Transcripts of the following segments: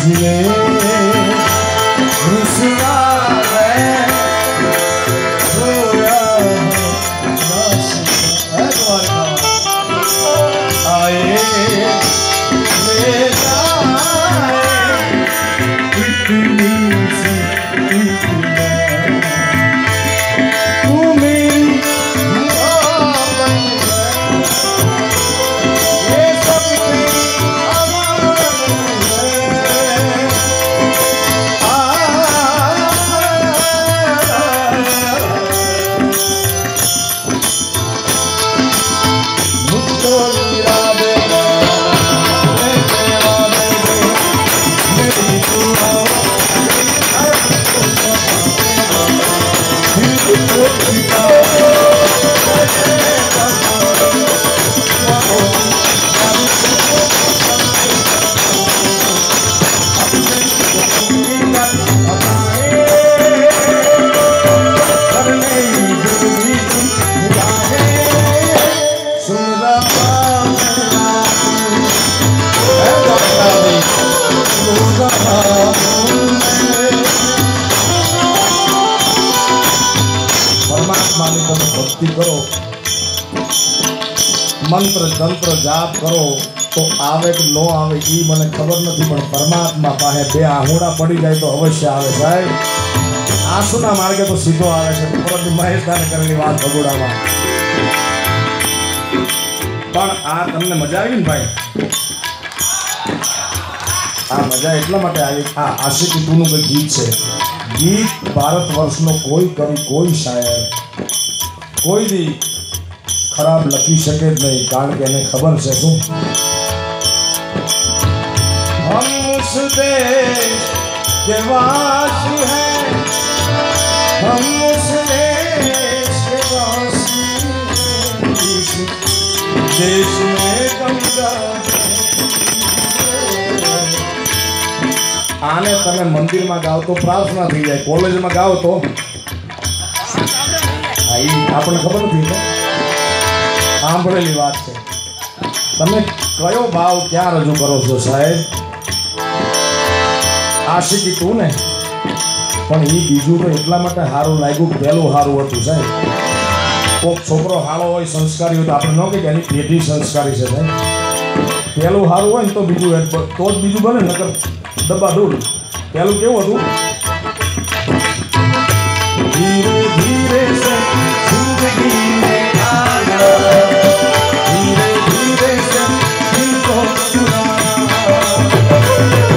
जिले रुसवा है सोया आए ले जाए इतनी से इतना तू मेरी मोहब्बत है ये सब तेरी अमानत परमात्मा की तुम भक्ति करो, मंत्र तंत्र जाप करो तो आवे कि नो आवे ई मने खबर नहीं, पण परमात्मा पाहे बे आहुड़ा पड़ी जाए तो अवश्य आवे साहेब। आंसुना मार्गे तो सीधो आवे छे, परंतु महेशदाने करेली वात भगोड़ामां पण आ तमने मजा आई ने भाई? आ मजा એટલા માટે આવી, આ આશિકી ટુનું કોઈ ગીત છે। ગીત ભારત વર્ષનો કોઈ કવિ કોઈ શાયર કોઈ દી ખરાબ લખી શકે જ નહીં, કારણ કે એને ખબર છે શું हम उस देश के वासी हैं, हम उस देश के वासी हैं, इस देश में गंगा आने तने मंदिर में गाओ तो प्रार्थना थी जाए, कॉलेज में गाओ तो आपने खबर नहीं तो सांभळेली बात है। तमे कयो भाव क्या रजू करो छो साहेब? आशिकी टू ने पण ई बीजू तो એટલા માટે હારું લાગ્યું, પહેલું હારું હતું સાહેબ। કોક છોકરો હાળો હોય સંસ્કારી હોય તો આપણે ન કે એની પેઢી સંસ્કારી છે સાહેબ। પહેલું હારું હોય ને તો બીજું તો જ બીજું બને, નકર दबा दूर। पहलू केवुं हतुं? धीरे धीरे से जिंदगी में आया, धीरे धीरे से दिल को चुराया,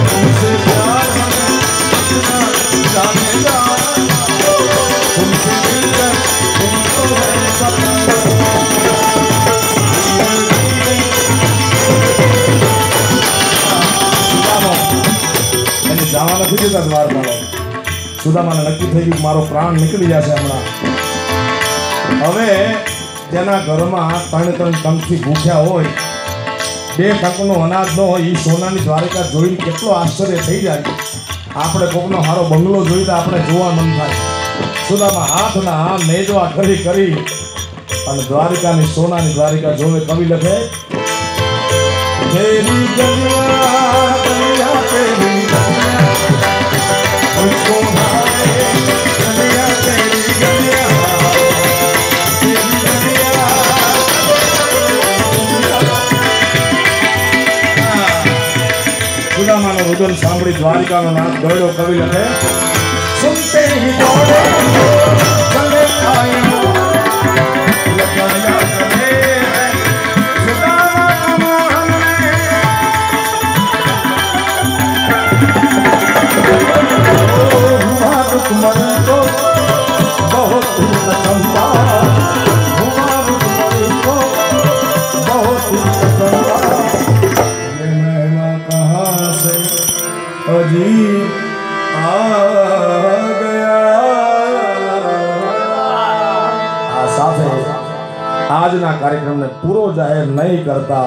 तुमसे प्यार हमें इतना जानेगा, तुमसे मिलकर तुमको है बताया। जावा नहीं देता द्वार मारो, सुदामाने नक्की थई गयुं मारो प्राण निकली जशे हमणां। हवे जेना घरमां 3-3 टंकथी भूख्या होय, 2 टंकनो अनाज न होय, ई सोनानी द्वारिका जोईने केटलो आश्चर्य थई जाय। आपणे कोकनो हारो बंगलो जोई तो आपणे जोवा मन थाय। सुदामा हाथना नेजवा करी करी अने द्वारिकानी सोनानी द्वारिका जोवे। कवि लखे तेरी गलिया गलिया तेरी मुझको भाए गलिया तेरी गलिया तेरी गलिया। सुदामानो रुदन सांभળી द्वारिकानो नाथ गळ्यो। कवि लखे सुनते ही दौड़े चले आए लगाया गले सुदामा मन को बहुत पसंदा, को बहुत पसंदा। ये महिमा कहाँ से अजीब आ गया। आ साथे आजना कार्यक्रम ने पूरो जाहिर नहीं करता।